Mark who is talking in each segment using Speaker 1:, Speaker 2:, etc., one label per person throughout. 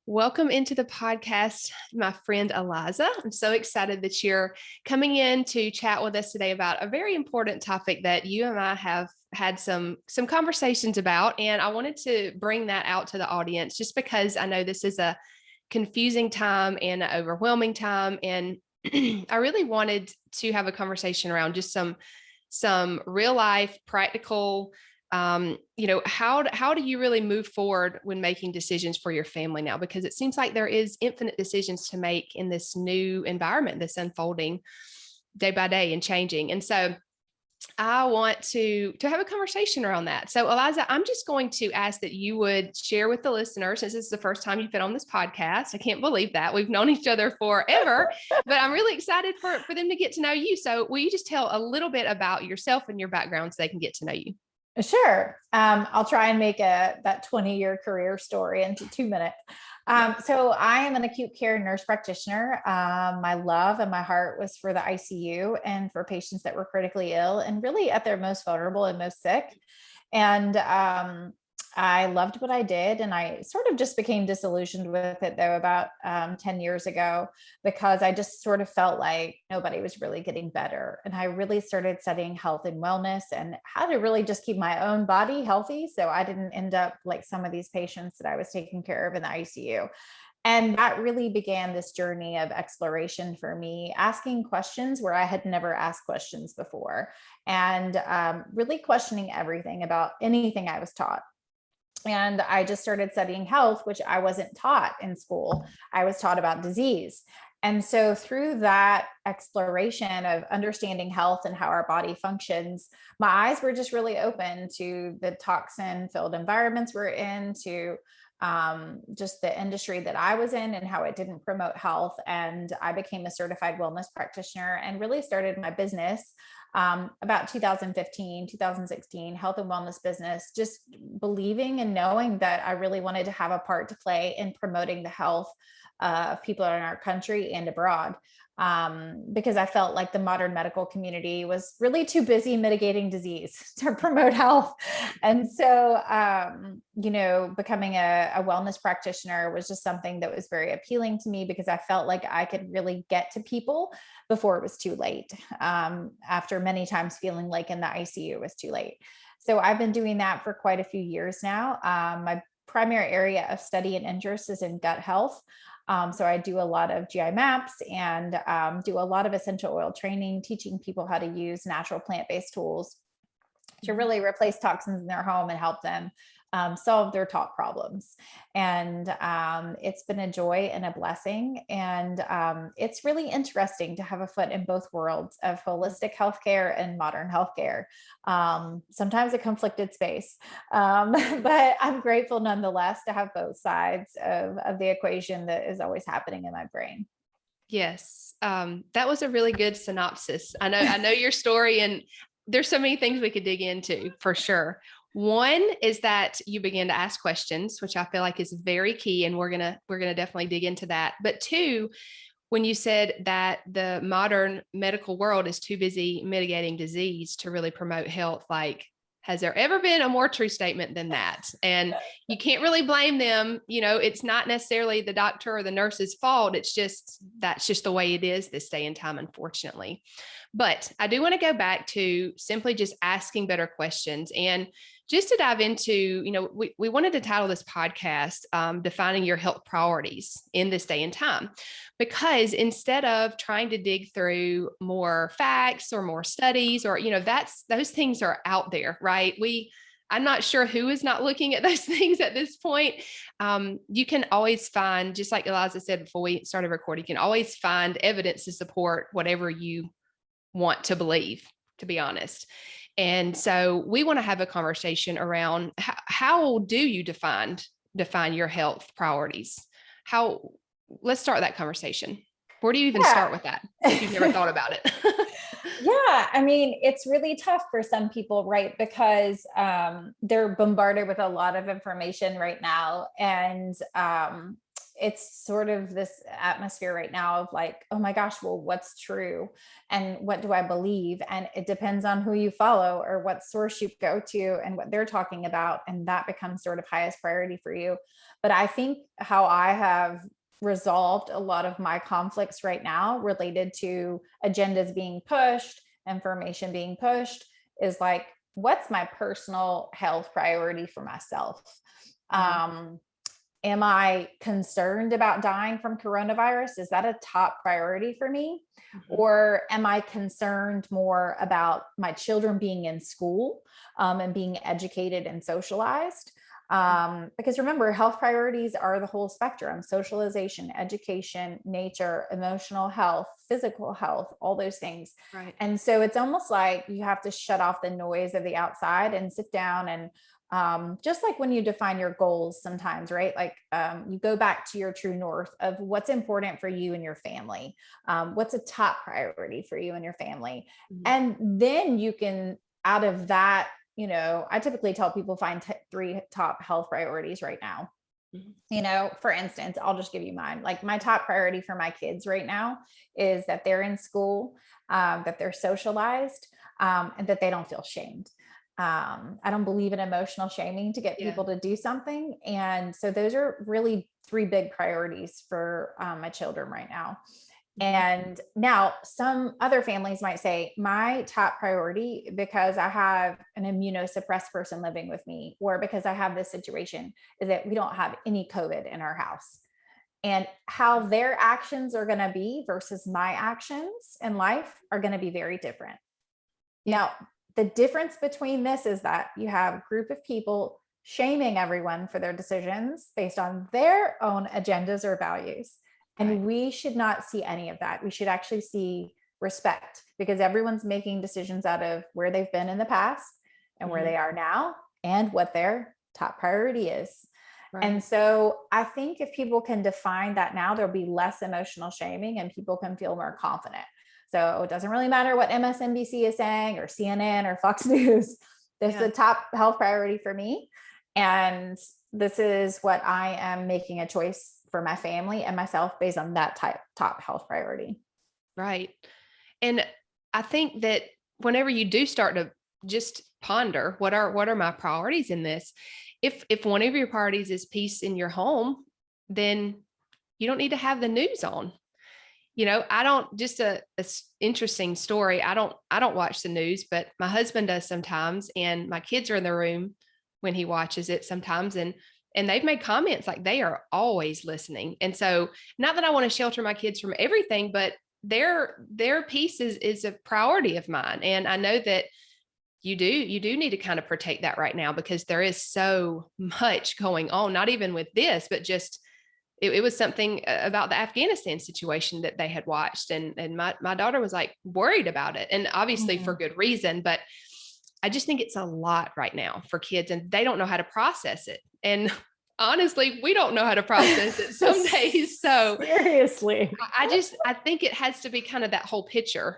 Speaker 1: Welcome into the podcast, my friend Eliza. I'm so excited that you're coming in to chat with us today about a very important topic that you and I have had some conversations about. And I wanted to bring that out to the audience just because I know this is a confusing time and an overwhelming time. And I really wanted to have a conversation around just some real life practical how do you really move forward when making decisions for your family now? Because it seems like there is infinite decisions to make in this new environment that's unfolding day by day and changing. And so I want to have a conversation around that. So Eliza, I'm just going to ask that you would share with the listeners, since this is the first time you've been on this podcast. I can't believe that we've known each other forever, but I'm really excited for them to get to know you. So will you just tell a little bit about yourself and your background so they can get to know you?
Speaker 2: Sure. I'll try and make that 20-year career story into 2 minutes. So I am an acute care nurse practitioner. My love and my heart was for the ICU and for patients that were critically ill and really at their most vulnerable and most sick. And I loved what I did. And I sort of just became disillusioned with it, though, about 10 years ago, because I just sort of felt like nobody was really getting better. And I really started studying health and wellness and how to really just keep my own body healthy, so I didn't end up like some of these patients that I was taking care of in the ICU. And that really began this journey of exploration for me, asking questions where I had never asked questions before, and really questioning everything about anything I was taught. And I just started studying health, which I wasn't taught in school. I was taught about disease. And so through that exploration of understanding health and how our body functions, my eyes were just really open to the toxin filled environments we're in, to just the industry that I was in and how it didn't promote health. And I became a certified wellness practitioner and really started my business about 2015, 2016, health and wellness business, just believing and knowing that I really wanted to have a part to play in promoting the health of people in our country and abroad. Because I felt like the modern medical community was really too busy mitigating disease to promote health. And so, becoming a wellness practitioner was just something that was very appealing to me because I felt like I could really get to people before it was too late, after many times feeling like in the ICU it was too late. So I've been doing that for quite a few years now. My primary area of study and interest is in gut health. So I do a lot of GI maps and do a lot of essential oil training, teaching people how to use natural plant-based tools to really replace toxins in their home and help them solve their top problems. And it's been a joy and a blessing. And it's really interesting to have a foot in both worlds of holistic healthcare and modern healthcare. Sometimes a conflicted space, but I'm grateful nonetheless to have both sides of the equation that is always happening in my brain.
Speaker 1: Yes. That was a really good synopsis. I know your story, and there's so many things we could dig into for sure. One is that you begin to ask questions, which I feel like is very key, and we're gonna definitely dig into that. But two, when you said that the modern medical world is too busy mitigating disease to really promote health, like, has there ever been a more true statement than that? And you can't really blame them. It's not necessarily the doctor or the nurse's fault. That's just the way it is this day and time, unfortunately. But I do want to go back to simply just asking better questions. And just to dive into, we wanted to title this podcast, Defining Your Health Priorities in This Day and Time, because instead of trying to dig through more facts or more studies or, those things are out there, right? I'm not sure who is not looking at those things at this point. You can always find, just like Eliza said before we started recording, you can always find evidence to support whatever you want to believe, to be honest. And so we want to have a conversation around how do you define your health priorities? Let's start that conversation. Where do you even start with that if you've never thought about it?
Speaker 2: Yeah, I mean, it's really tough for some people, right? Because they're bombarded with a lot of information right now. And it's sort of this atmosphere right now of like, oh my gosh, well, what's true and what do I believe? And it depends on who you follow or what source you go to and what they're talking about. And that becomes sort of highest priority for you. But I think how I have resolved a lot of my conflicts right now related to agendas being pushed, information being pushed, is like, what's my personal health priority for myself? Um, am I concerned about dying from coronavirus? Is that a top priority for me? Or am I concerned more about my children being in school and being educated and socialized? Because remember, health priorities are the whole spectrum: socialization, education, nature, emotional health, physical health, all those things.
Speaker 1: Right.
Speaker 2: And so it's almost like you have to shut off the noise of the outside and sit down and just like when you define your goals sometimes, right? Like you go back to your true north of what's important for you and your family. What's a top priority for you and your family? And then you can, out of that, I typically tell people find 3 top health priorities right now. For instance, I'll just give you mine. Like my top priority for my kids right now is that they're in school, that they're socialized, and that they don't feel shamed. I don't believe in emotional shaming to get people to do something. And so those are really 3 big priorities for my children right now. And now some other families might say my top priority, because I have an immunosuppressed person living with me, or because I have this situation, is that we don't have any COVID in our house. And how their actions are going to be versus my actions in life are going to be very different. Now, the difference between this is that you have a group of people shaming everyone for their decisions based on their own agendas or values. And we should not see any of that. We should actually see respect, because everyone's making decisions out of where they've been in the past and where they are now and what their top priority is. Right. And so I think if people can define that now, there'll be less emotional shaming and people can feel more confident. So it doesn't really matter what MSNBC is saying or CNN or Fox News. This is the top health priority for me. And this is what I am making a choice for my family and myself based on that top health priority.
Speaker 1: Right. And I think that whenever you do start to just ponder what are my priorities in this, if one of your priorities is peace in your home, then you don't need to have the news on. I don't, just a interesting story. I don't watch the news, but my husband does sometimes, and my kids are in the room when he watches it sometimes. And they've made comments like they are always listening. And so, not that I want to shelter my kids from everything, but their piece is a priority of mine. And I know that you do need to kind of protect that right now, because there is so much going on, not even with this, but just it was something about the Afghanistan situation that they had watched. And my daughter was like worried about it, and obviously for good reason, but I just think it's a lot right now for kids, and they don't know how to process it. And honestly, we don't know how to process it some days. So
Speaker 2: seriously,
Speaker 1: I think it has to be kind of that whole picture.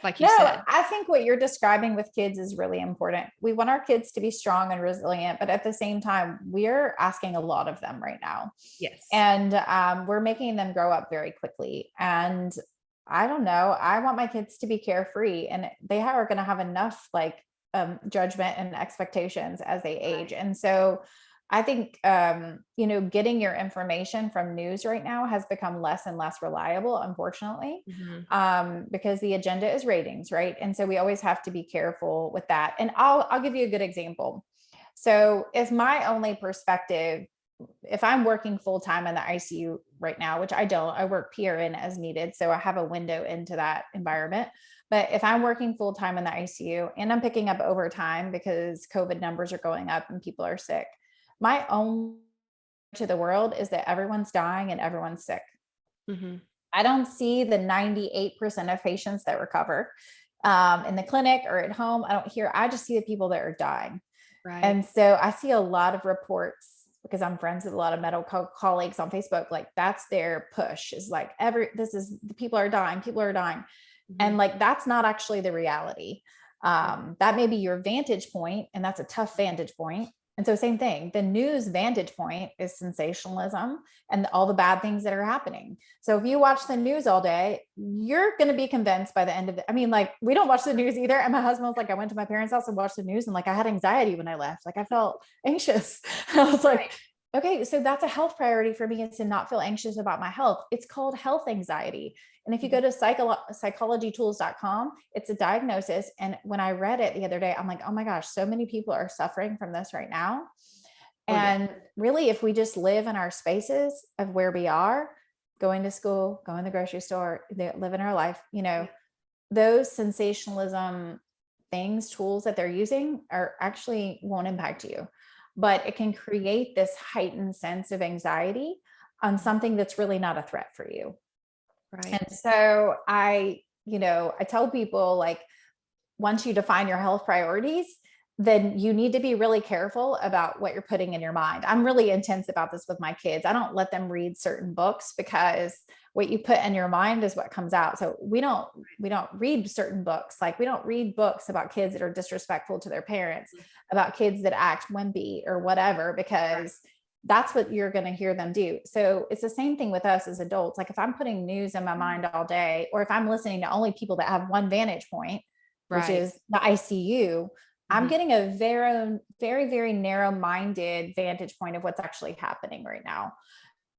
Speaker 1: Like you said,
Speaker 2: I think what you're describing with kids is really important. We want our kids to be strong and resilient, but at the same time, we're asking a lot of them right now.
Speaker 1: Yes.
Speaker 2: And we're making them grow up very quickly. And I don't know, I want my kids to be carefree, and they are going to have enough judgment and expectations as they age. And so I think, getting your information from news right now has become less and less reliable, unfortunately, because the agenda is ratings, right? And so we always have to be careful with that. And I'll give you a good example. So if my only perspective, if I'm working full-time in the ICU right now, which I don't, I work PRN as needed. So I have a window into that environment. But if I'm working full-time in the ICU and I'm picking up overtime because COVID numbers are going up and people are sick, my own to the world is that everyone's dying and everyone's sick. I don't see the 98% of patients that recover in the clinic or at home. I just see the people that are dying. Right. And so I see a lot of reports, because I'm friends with a lot of medical colleagues on Facebook. Like that's their push, is like the people are dying. And like, that's not actually the reality. That may be your vantage point, and that's a tough vantage point. And so same thing, the news vantage point is sensationalism and all the bad things that are happening. So if you watch the news all day, you're going to be convinced by the end of it. I mean, like we don't watch the news either. And my husband was like, I went to my parents' house and watched the news and like I had anxiety when I left. Like I felt anxious. I was like, okay, so that's a health priority for me, is to not feel anxious about my health. It's called health anxiety. And if you go to psychologytools.com, it's a diagnosis. And when I read it the other day, I'm like, oh my gosh, so many people are suffering from this right now.
Speaker 1: Oh, yeah.
Speaker 2: And really, if we just live in our spaces of where we are, going to school, going to the grocery store, living our life, those sensationalism things, tools that they're using are actually won't impact you, but it can create this heightened sense of anxiety on something that's really not a threat for you.
Speaker 1: Right.
Speaker 2: And so I tell people, like, once you define your health priorities, then you need to be really careful about what you're putting in your mind. I'm really intense about this with my kids. I don't let them read certain books because what you put in your mind is what comes out. So we don't read certain books. Like we don't read books about kids that are disrespectful to their parents, about kids that act wimpy or whatever, because that's what you're going to hear them do. So it's the same thing with us as adults. Like if I'm putting news in my mind all day, or if I'm listening to only people that have one vantage point, which is the ICU, I'm getting a very, very, very narrow-minded vantage point of what's actually happening right now.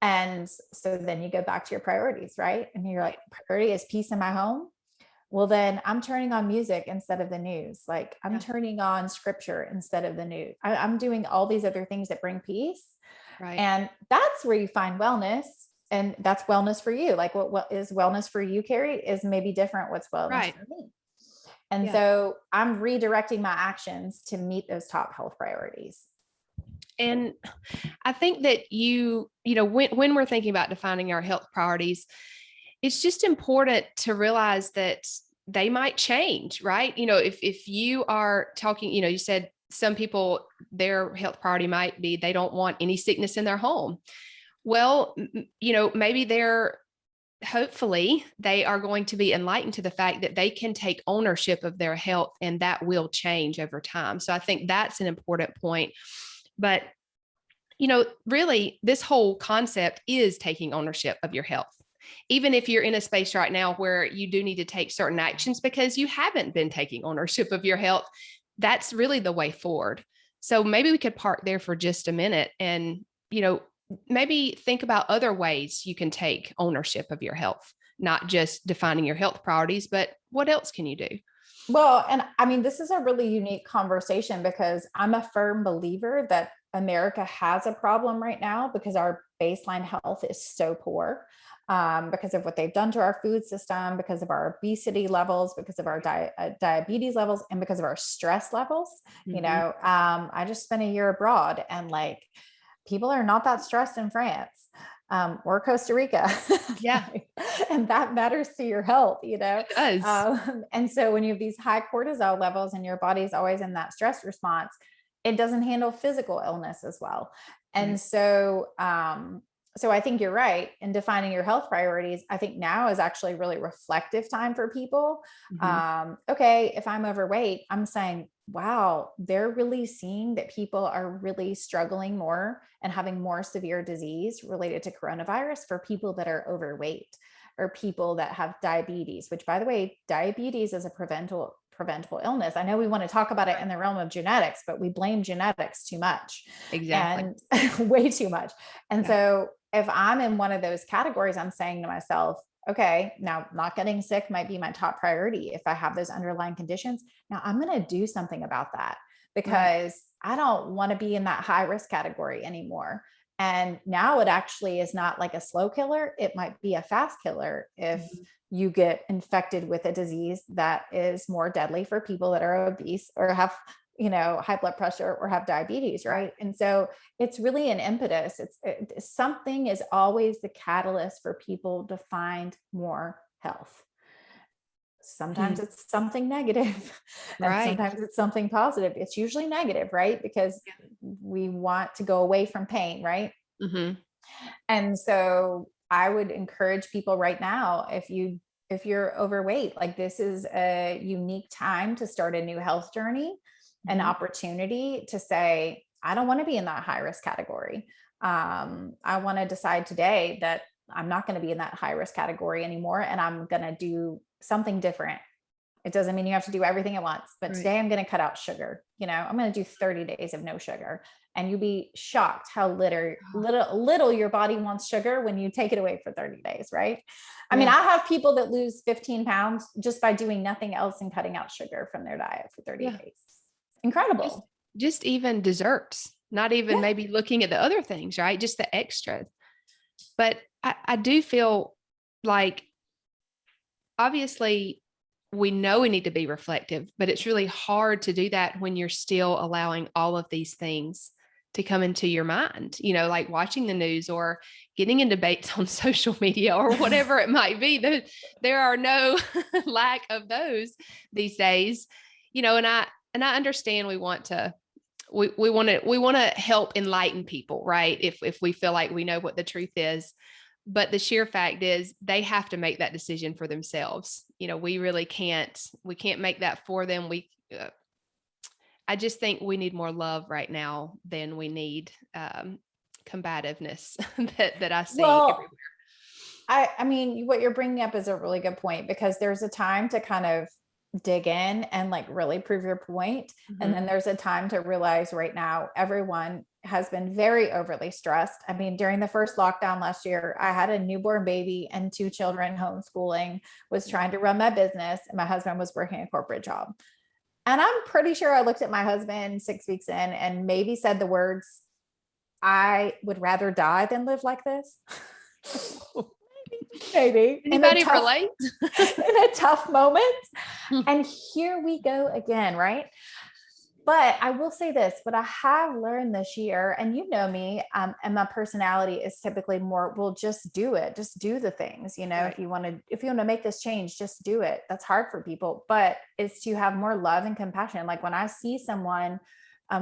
Speaker 2: And so then you go back to your priorities, right? And you're like, priority is peace in my home. Well, then I'm turning on music instead of the news. Like I'm turning on scripture instead of the news. I'm doing all these other things that bring peace.
Speaker 1: Right.
Speaker 2: And that's where you find wellness. And that's wellness for you. Like what is wellness for you, Carrie, is maybe different what's wellness for me. And so I'm redirecting my actions to meet those top health priorities.
Speaker 1: And I think that when we're thinking about defining our health priorities, it's just important to realize that they might change, right? If you are talking, you said some people, their health priority might be they don't want any sickness in their home. Well, maybe hopefully they are going to be enlightened to the fact that they can take ownership of their health and that will change over time. So I think that's an important point. But, really this whole concept is taking ownership of your health. Even if you're in a space right now where you do need to take certain actions because you haven't been taking ownership of your health, that's really the way forward. So maybe we could park there for just a minute and, maybe think about other ways you can take ownership of your health, not just defining your health priorities, but what else can you do?
Speaker 2: Well, and I mean, this is a really unique conversation because I'm a firm believer that America has a problem right now because our baseline health is so poor, because of what they've done to our food system, because of our obesity levels, because of our diabetes levels, and because of our stress levels. I just spent a year abroad, and like people are not that stressed in France or Costa Rica.
Speaker 1: Yeah.
Speaker 2: And that matters to your health,
Speaker 1: It does.
Speaker 2: And so when you have these high cortisol levels and your body's always in that stress response, it doesn't handle physical illness as well. And so I think you're right in defining your health priorities. I think now is actually really reflective time for people. Okay, if I'm overweight, I'm saying, wow, they're really seeing that people are really struggling more and having more severe disease related to coronavirus for people that are overweight or people that have diabetes, which, by the way, diabetes is a preventable illness. I know we want to talk about it in the realm of genetics, but we blame genetics too much.
Speaker 1: Exactly.
Speaker 2: And way too much. And so if I'm in one of those categories, I'm saying to myself, okay, now not getting sick might be my top priority if I have those underlying conditions. Now I'm going to do something about that because I don't want to be in that high risk category anymore. And now it actually is not like a slow killer. It might be a fast killer if you get infected with a disease that is more deadly for people that are obese or have high blood pressure or have diabetes. Right. And so it's really an impetus. Something is always the catalyst for people to find more health. Sometimes it's something negative and sometimes it's something positive. It's usually negative, right? Because we want to go away from pain. Right. And so I would encourage people right now, if you're overweight, like this is a unique time to start a new health journey, an opportunity to say, I don't want to be in that high risk category. I want to decide today that I'm not going to be in that high risk category anymore. And I'm going to do something different. It doesn't mean you have to do everything at once, but today I'm going to cut out sugar. I'm going to do 30 days of no sugar. And you'll be shocked how little your body wants sugar when you take it away for 30 days. Right. I mean, I have people that lose 15 pounds just by doing nothing else and cutting out sugar from their diet for 30 days. Incredible.
Speaker 1: Just even desserts, not even maybe looking at the other things, right? Just the extra. But I do feel like, obviously, we know we need to be reflective, but it's really hard to do that when you're still allowing all of these things to come into your mind, like watching the news or getting in debates on social media or whatever it might be. There are no lack of those these days, and I understand we want to help enlighten people, right? If we feel like we know what the truth is, but the sheer fact is they have to make that decision for themselves. We really can't make that for them. I just think we need more love right now than we need combativeness that I see everywhere.
Speaker 2: I mean, what you're bringing up is a really good point, because there's a time to kind of dig in and like really prove your point. Mm-hmm. And then there's a time to realize right now, everyone has been very overly stressed. I mean, during the first lockdown last year, I had a newborn baby and 2 children homeschooling, was trying to run my business, and my husband was working a corporate job. And I'm pretty sure I looked at my husband 6 weeks in and maybe said the words, "I would rather die than live like this." Maybe.
Speaker 1: Anybody relate?
Speaker 2: In a tough moment. And here we go again, right? But I will say this, what I have learned this year, and me, and my personality is typically more, well, just do it. Just do the things, right. If you want to make this change, just do it. That's hard for people, but it's to have more love and compassion. Like when I see someone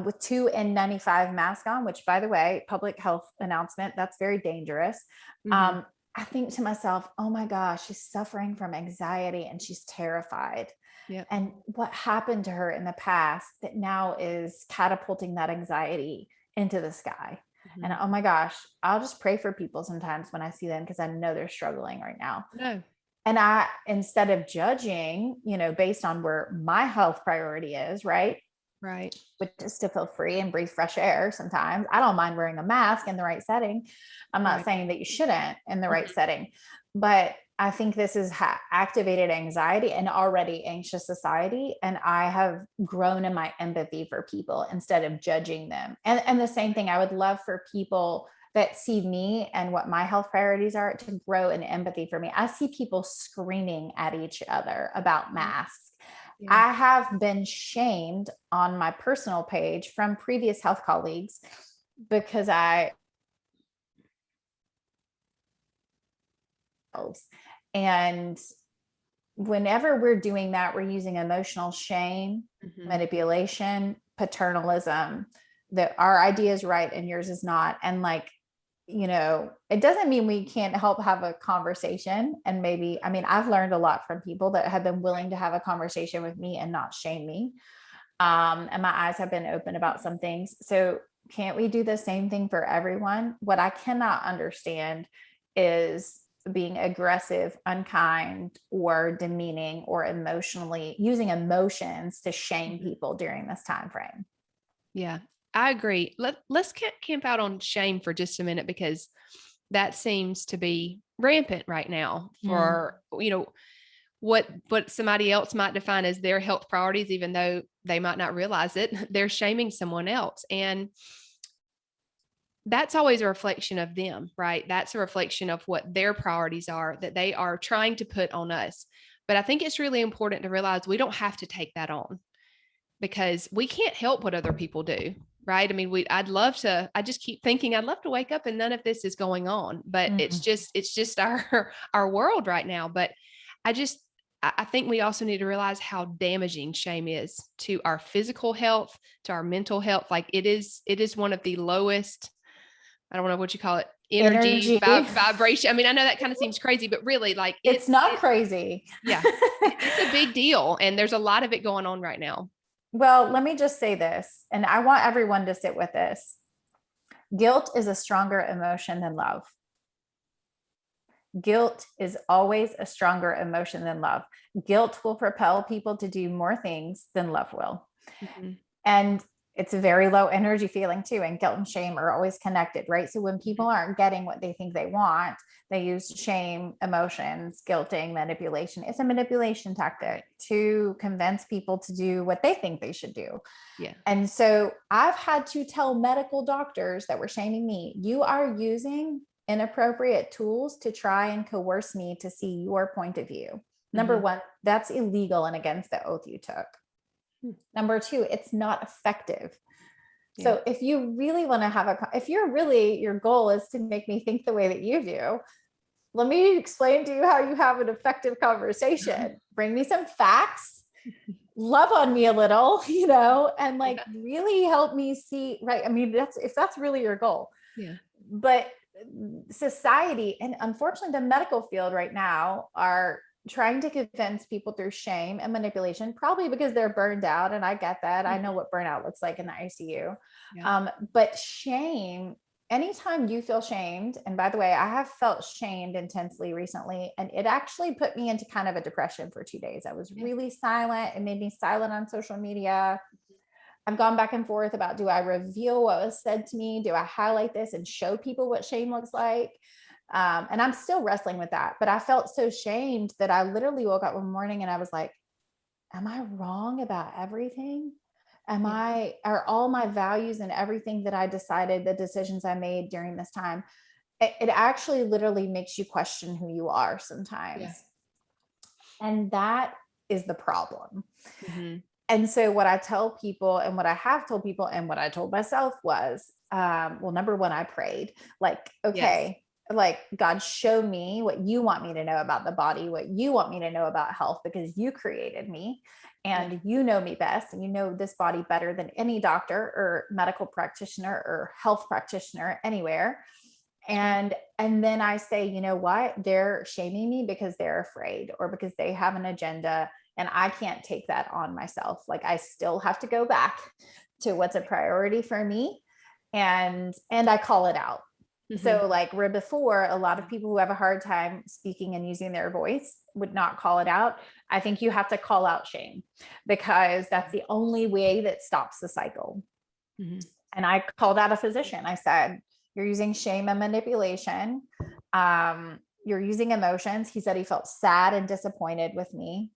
Speaker 2: with 2 N95 mask on, which, by the way, public health announcement, that's very dangerous. Mm-hmm. I think to myself, oh my gosh, she's suffering from anxiety and she's terrified. Yep. And what happened to her in the past that now is catapulting that anxiety into the sky. Mm-hmm. And oh my gosh, I'll just pray for people sometimes when I see them, because I know they're struggling right now. No. And instead of judging, based on where my health priority is, right? Right. Which is to feel free and breathe fresh air sometimes. I don't mind wearing a mask in the right setting. I'm not saying that you shouldn't in the right setting, but I think this has activated anxiety and already anxious society. And I have grown in my empathy for people instead of judging them. And the same thing, I would love for people that see me and what my health priorities are to grow in empathy for me. I see people screaming at each other about masks. Yeah. I have been shamed on my personal page from previous health colleagues because and whenever we're doing that, we're using emotional shame, mm-hmm. manipulation, paternalism, that our idea is right and yours is not. And it doesn't mean we can't help have a conversation. And maybe, I've learned a lot from people that have been willing to have a conversation with me and not shame me. And my eyes have been open about some things. So can't we do the same thing for everyone? What I cannot understand is being aggressive, unkind, or demeaning, or using emotions to shame people during this time frame.
Speaker 1: Yeah, I agree. Let's camp out on shame for just a minute, because that seems to be rampant right now for, what somebody else might define as their health priorities, even though they might not realize it, they're shaming someone else. And that's always a reflection of them, right? That's a reflection of what their priorities are that they are trying to put on us. But I think it's really important to realize we don't have to take that on, because we can't help what other people do, right? I just keep thinking I'd love to wake up and none of this is going on, but mm-hmm. it's just our world right now. But I think we also need to realize how damaging shame is to our physical health, to our mental health. Like it is one of the lowest, I don't know what you call it, energy. Vibration. I know that kind of seems crazy, but really
Speaker 2: it's not crazy.
Speaker 1: Yeah. It's a big deal. And there's a lot of it going on right now.
Speaker 2: Well, let me just say this, and I want everyone to sit with this. Guilt is a stronger emotion than love. Guilt is always a stronger emotion than love. Guilt will propel people to do more things than love will. Mm-hmm. And it's a very low energy feeling too. And guilt and shame are always connected, right? So when people aren't getting what they think they want, they use shame, emotions, guilting, manipulation. It's a manipulation tactic to convince people to do what they think they should do.
Speaker 1: Yeah.
Speaker 2: And so I've had to tell medical doctors that were shaming me, you are using inappropriate tools to try and coerce me to see your point of view. Number one, that's illegal and against the oath you took. Number two, it's not effective. Yeah. So if you really want to have if you're really, your goal is to make me think the way that you do, let me explain to you how you have an effective conversation. Bring me some facts, love on me a little, and like really help me see, right? I mean, if that's really your goal.
Speaker 1: Yeah.
Speaker 2: But society, and unfortunately the medical field right now, are trying to convince people through shame and manipulation, probably because they're burned out. And I get that. I know what burnout looks like in the ICU. Yeah. But shame, anytime you feel shamed, and by the way, I have felt shamed intensely recently, and it actually put me into kind of a depression for 2 days. I was really silent. It made me silent on social media. I've gone back and forth about, do I reveal what was said to me? Do I highlight this and show people what shame looks like? And I'm still wrestling with that, but I felt so shamed that I literally woke up one morning and I was like, am I wrong about everything? Are all my values and everything that I decided, the decisions I made during this time, it actually literally makes you question who you are sometimes. Yeah. And that is the problem. Mm-hmm. And so what I tell people, and what I have told people, and what I told myself was, well, number one, I prayed, like, okay, like, God, show me what you want me to know about the body, what you want me to know about health, because you created me and you know me best, and you know this body better than any doctor or medical practitioner or health practitioner anywhere. And then I say, you know what, they're shaming me because they're afraid, or because they have an agenda, and I can't take that on myself. Like, I still have to go back to what's a priority for me. And I call it out. Mm-hmm. So like before, a lot of people who have a hard time speaking and using their voice would not call it out. I think you have to call out shame, because that's the only way that stops the cycle. Mm-hmm. And I called out a physician. I said, you're using shame and manipulation. You're using emotions. He said he felt sad and disappointed with me.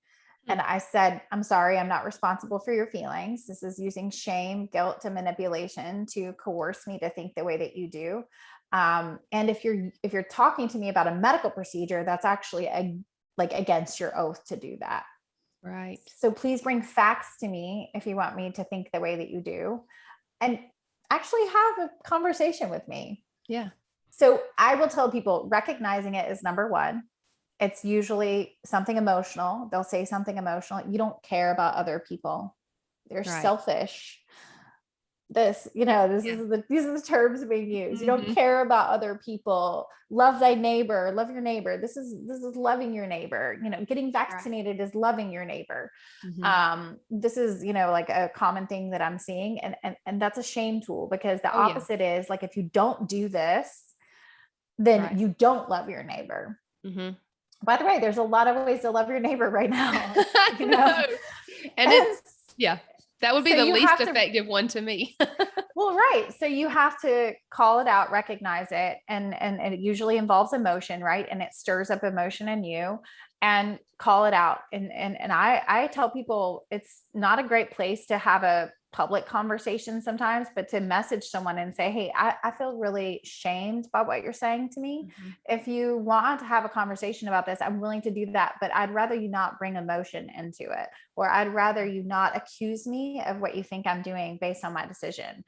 Speaker 2: And I said, I'm sorry, I'm not responsible for your feelings. This is using shame, guilt, and manipulation to coerce me to think the way that you do. And if you're talking to me about a medical procedure, that's actually against your oath to do that.
Speaker 1: Right.
Speaker 2: So please bring facts to me if you want me to think the way that you do, and actually have a conversation with me.
Speaker 1: Yeah.
Speaker 2: So I will tell people, recognizing it is number one. It's usually something emotional. They'll say something emotional. You don't care about other people. They're selfish. These are the terms being used. You don't care about other people. Love thy neighbor, love your neighbor. This is loving your neighbor. Getting vaccinated is loving your neighbor. Mm-hmm. This is, like a common thing that I'm seeing. And that's a shame tool, because the opposite is like, if you don't do this, then you don't love your neighbor. Mm-hmm. By the way, there's a lot of ways to love your neighbor right now.
Speaker 1: And that would be the least effective one to me.
Speaker 2: Well, right. So you have to call it out, recognize it. And it usually involves emotion, right? And it stirs up emotion in you, and call it out. And I tell people, it's not a great place to have a public conversation sometimes, but to message someone and say, hey, I feel really shamed by what you're saying to me. Mm-hmm. If you want to have a conversation about this, I'm willing to do that, but I'd rather you not bring emotion into it, or I'd rather you not accuse me of what you think I'm doing based on my decision.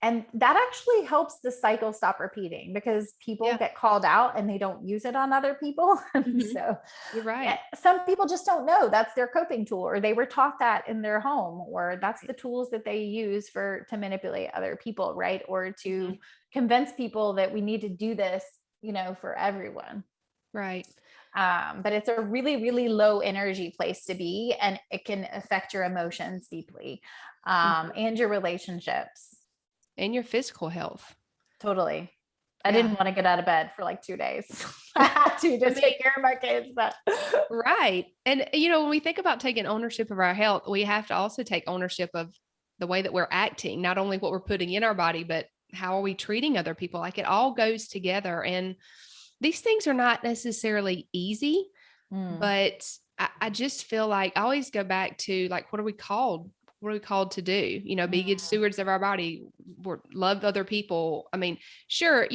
Speaker 2: And that actually helps the cycle stop repeating, because people get called out and they don't use it on other people. Mm-hmm. So
Speaker 1: you're right.
Speaker 2: Some people just don't know that's their coping tool, or they were taught that in their home, or that's the tools that they use to manipulate other people, right? Or to convince people that we need to do this, for everyone.
Speaker 1: Right.
Speaker 2: But it's a really, really low energy place to be, and it can affect your emotions deeply,
Speaker 1: Mhm.
Speaker 2: and your relationships.
Speaker 1: And your physical health.
Speaker 2: Totally. I
Speaker 1: Yeah.
Speaker 2: didn't want to get out of bed for like 2 days. I had to
Speaker 1: I
Speaker 2: just
Speaker 1: mean,
Speaker 2: take care of my kids, but
Speaker 1: right. And, when we think about taking ownership of our health, we have to also take ownership of the way that we're acting, not only what we're putting in our body, but how are we treating other people? Like it all goes together. And these things are not necessarily easy,
Speaker 2: Mm,
Speaker 1: but I just feel like I always go back to like, what are we called? What are we called to do? Be good
Speaker 2: mm,
Speaker 1: stewards of our body, love other people. I mean, sure,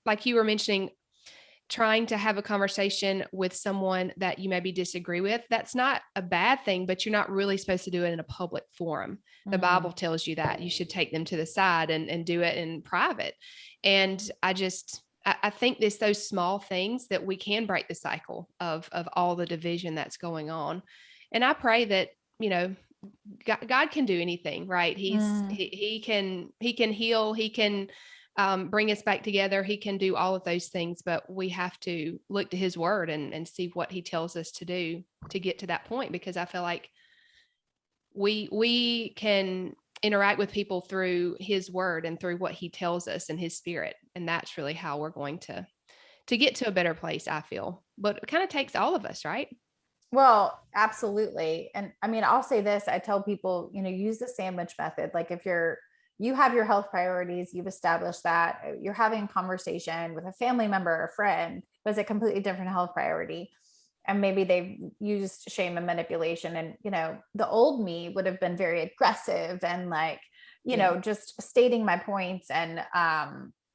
Speaker 1: like you were mentioning, trying to have a conversation with someone that you maybe disagree with, that's not a bad thing, but you're not really supposed to do it in a public forum. The
Speaker 2: mm.
Speaker 1: Bible tells you that you should take them to the side and do it in private. And I think it's those small things that we can break the cycle of all the division that's going on. And I pray that, you know, God can do anything, right?
Speaker 2: Mm.
Speaker 1: He can heal, he can bring us back together. He can do all of those things, but we have to look to his word and see what he tells us to do to get to that point. Because I feel like we can interact with people through his word and through what he tells us and his spirit. And that's really how we're going to get to a better place, I feel. But it kind of takes all of us, right?
Speaker 2: Well, absolutely. And I mean, I'll say this, I tell people, use the sandwich method. Like if you have your health priorities, you've established that you're having a conversation with a family member or friend who has a completely different health priority. And maybe they've used shame and manipulation. And, the old me would have been very aggressive and like,
Speaker 1: Yeah.
Speaker 2: just stating my points. And,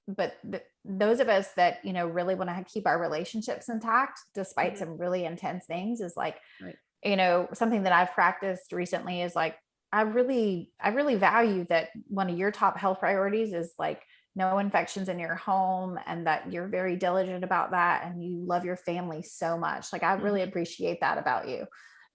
Speaker 2: but those of us that really want to keep our relationships intact despite
Speaker 1: Mhm.
Speaker 2: some really intense things is like,
Speaker 1: Right.
Speaker 2: something that I've practiced recently is like, I really value that one of your top health priorities is like no infections in your home, and that you're very diligent about that and you love your family so much. Like I really
Speaker 1: Mhm.
Speaker 2: appreciate that about you.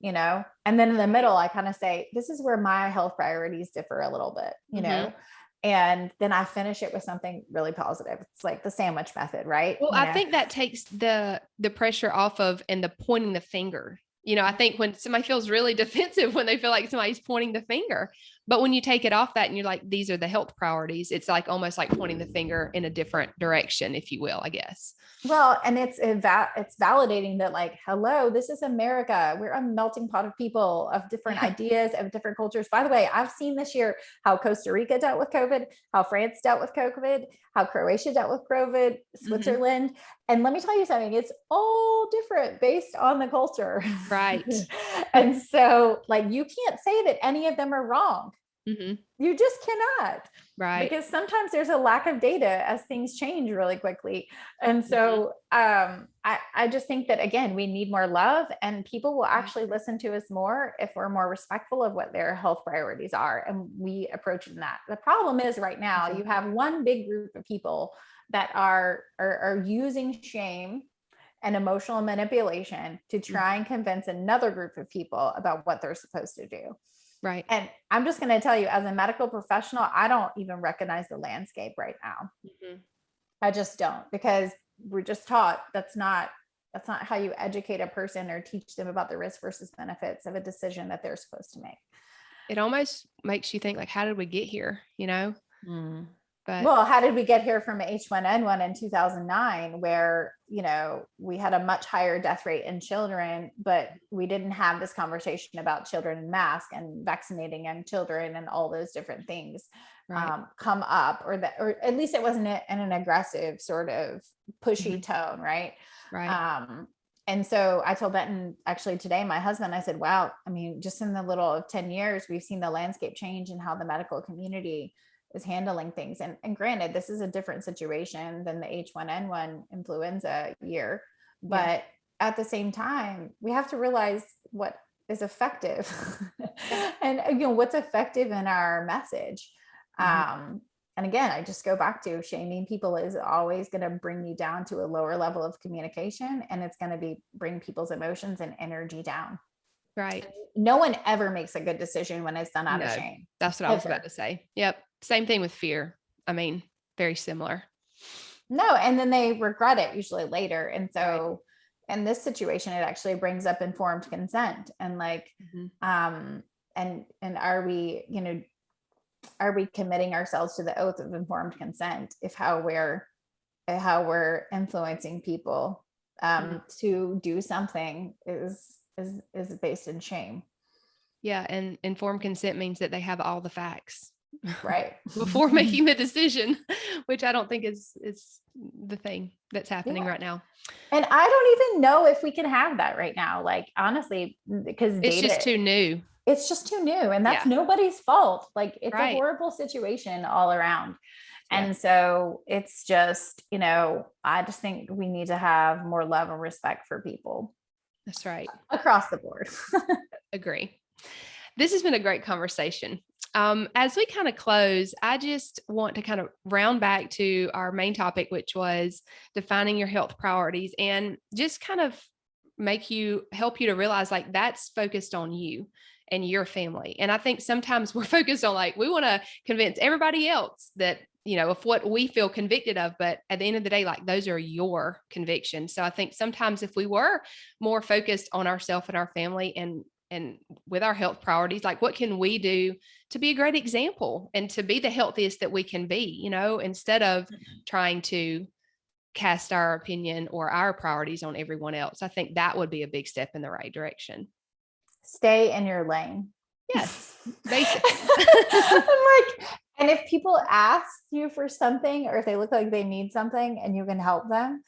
Speaker 2: And then in the
Speaker 1: Right.
Speaker 2: middle I kind of say this is where my health priorities differ a little bit,
Speaker 1: Mhm.
Speaker 2: and then I finish it with something really positive. It's like the sandwich method, right?
Speaker 1: Well, I think that takes the pressure off of and the pointing the finger. I think when somebody feels really defensive when they feel like somebody's pointing the finger, but when you take it off that and you're like, these are the health priorities, it's like almost like pointing the finger in a different direction, if you will, I guess.
Speaker 2: Well, and it's validating that like, hello, this is America. We're a melting pot of people of different
Speaker 1: Yeah.
Speaker 2: ideas, of different cultures. By the way, I've seen this year how Costa Rica dealt with COVID, how France dealt with COVID, how Croatia dealt with COVID,
Speaker 1: Mhm.
Speaker 2: Switzerland. And let me tell you something, it's all different based on the culture.
Speaker 1: Right.
Speaker 2: And so like you can't say that any of them are wrong.
Speaker 1: Mhm.
Speaker 2: You just cannot,
Speaker 1: Right.
Speaker 2: because sometimes there's a lack of data as things change really quickly. And
Speaker 1: Mhm.
Speaker 2: so I just think that again, we need more love, and people will
Speaker 1: Right.
Speaker 2: actually listen to us more if we're more respectful of what their health priorities are and we approach it in that. The problem is right now you
Speaker 1: Exactly.
Speaker 2: have one big group of people that are using shame and emotional manipulation to
Speaker 1: Mhm.
Speaker 2: try and convince another group of people about what they're supposed to do.
Speaker 1: Right.
Speaker 2: And I'm just going to tell you, as a medical professional, I don't even recognize the landscape right now.
Speaker 1: Mhm.
Speaker 2: I just don't, because we're just taught that's not how you educate a person or teach them about the risk versus benefits of a decision that they're supposed to make.
Speaker 1: It almost makes you think like, how did we get here?
Speaker 2: Mm.
Speaker 1: But
Speaker 2: Well, how did we get here from H1N1 in 2009, where, we had a much higher death rate in children, but we didn't have this conversation about children and mask and vaccinating young children and all those different things
Speaker 1: right.
Speaker 2: come up, or at least it wasn't in an aggressive sort of pushy
Speaker 1: Mhm.
Speaker 2: tone, right?
Speaker 1: Right.
Speaker 2: Um, and so I told Benton actually today, my husband, I said, wow, I mean, just in the little of 10 years, we've seen the landscape change in how the medical community is handling things. And granted, this is a different situation than the H1N1 influenza year,
Speaker 1: Yeah.
Speaker 2: but at the same time, we have to realize what is effective
Speaker 1: Yeah.
Speaker 2: and what's effective in our message.
Speaker 1: Mhm.
Speaker 2: Um, and again, I just go back to shaming people is always going to bring you down to a lower level of communication, and it's going to be bring people's emotions and energy down.
Speaker 1: Right.
Speaker 2: No one ever makes a good decision when it's done out of
Speaker 1: No,
Speaker 2: shame,
Speaker 1: that's what I was about
Speaker 2: ever.
Speaker 1: to say. Yep. Same thing with fear. I mean, very similar.
Speaker 2: No, and then they regret it usually later. And
Speaker 1: Right.
Speaker 2: so, in this situation, it actually brings up informed consent and like, and are we, are we committing ourselves to the oath of informed consent if how we're influencing people to do something is based in shame.
Speaker 1: Yeah. And informed consent means that they have all the facts
Speaker 2: right
Speaker 1: before making the decision, which I don't think is the thing that's happening right now.
Speaker 2: And I don't even know if we can have that right now. Like, honestly, because
Speaker 1: it's just too new.
Speaker 2: It's just too new. And that's nobody's fault. Like, it's a horrible situation all around. And so it's just, I just think we need to have more love and respect for people.
Speaker 1: That's right.
Speaker 2: Across the board.
Speaker 1: Agree. This has been a great conversation. As we kind of close, I just want to kind of round back to our main topic, which was defining your health priorities, and just kind of help you to realize like that's focused on you and your family. And I think sometimes we're focused on like, we want to convince everybody else that, of what we feel convicted of, but at the end of the day, like those are your convictions. So I think sometimes if we were more focused on ourselves and our family and with our health priorities, like what can we do to be a great example and to be the healthiest that we can be, instead of trying to cast our opinion or our priorities on everyone else. I think that would be a big step in the right direction.
Speaker 2: Stay in your lane.
Speaker 1: Yes, basically.
Speaker 2: And if people ask you for something, or if they look like they need something and you can help them,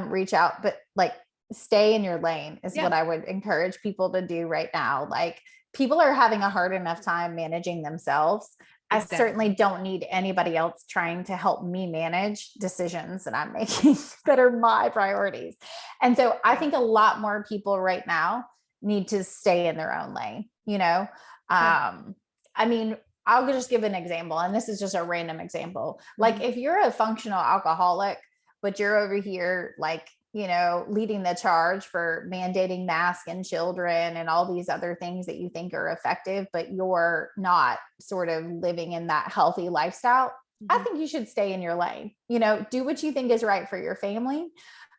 Speaker 2: reach out, but like stay in your lane is what I would encourage people to do right now. Like, people are having a hard enough time managing themselves. Exactly. I certainly don't need anybody else trying to help me manage decisions that I'm making that are my priorities. And so I think a lot more people right now need to stay in their own lane, I mean, I'll just give an example, and this is just a random example. Like, if you're a functional alcoholic, but you're over here, like, leading the charge for mandating masks in children and all these other things that you think are effective, but you're not sort of living in that healthy lifestyle, I think you should stay in your lane, do what you think is right for your family.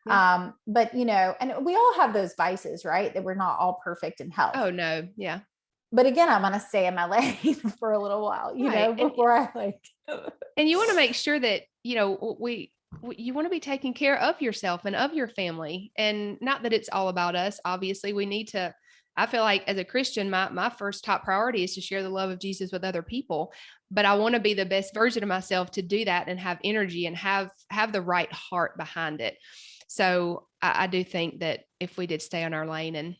Speaker 2: Yeah. But, and we all have those vices, right? That we're not all perfect in health.
Speaker 1: Oh, no. Yeah.
Speaker 2: But again, I'm going to stay in my lane for a little while, before I like.
Speaker 1: And you want to make sure that, you want to be taking care of yourself and of your family, and not that it's all about us. Obviously we need to, I feel like as a Christian, my first top priority is to share the love of Jesus with other people, but I want to be the best version of myself to do that and have energy and have the right heart behind it. So I do think that if we did stay on our lane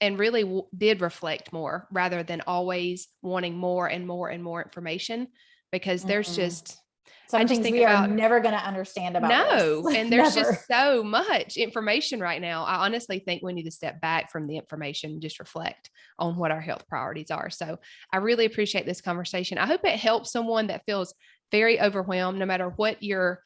Speaker 1: and really did reflect more rather than always wanting more and more and more information, because there's just
Speaker 2: some things we are never going to understand about.
Speaker 1: No. And there's just so much information right now. I honestly think we need to step back from the information and just reflect on what our health priorities are. So I really appreciate this conversation. I hope it helps someone that feels very overwhelmed, no matter what your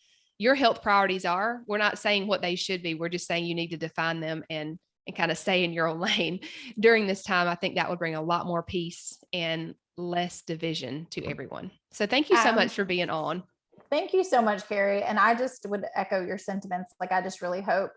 Speaker 1: health priorities are. We're not saying what they should be. We're just saying you need to define them and kind of stay in your own lane during this time. I think that would bring a lot more peace and less division to everyone. So thank you so much for being on.
Speaker 2: Thank you so much, Carrie. And I just would echo your sentiments. Like, I just really hope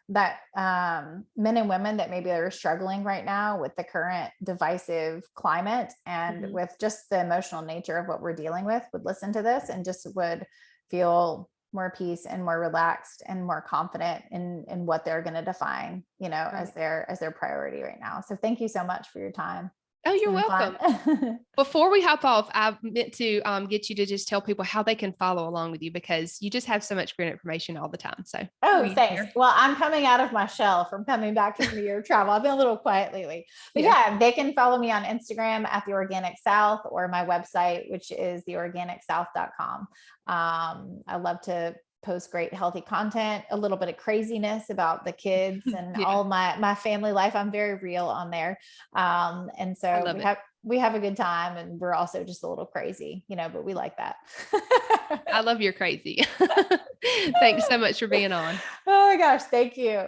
Speaker 2: that men and women that maybe are struggling right now with the current divisive climate and with just the emotional nature of what we're dealing with would listen to this and just would feel more peace and more relaxed and more confident in what they're going to define, as their priority right now. So thank you so much for your time.
Speaker 1: Oh, you're welcome. Before we hop off, I meant to get you to just tell people how they can follow along with you, because you just have so much great information all the time. So,
Speaker 2: thanks. Well, I'm coming out of my shell from coming back from the year of travel. I've been a little quiet lately, but they can follow me on Instagram at The Organic South, or my website, which is theorganicsouth.com. I love to post great healthy content, a little bit of craziness about the kids and all my family life. I'm very real on there. And so we have a good time, and we're also just a little crazy, but we like that.
Speaker 1: I love your crazy. Thanks so much for being on.
Speaker 2: Oh my gosh. Thank you.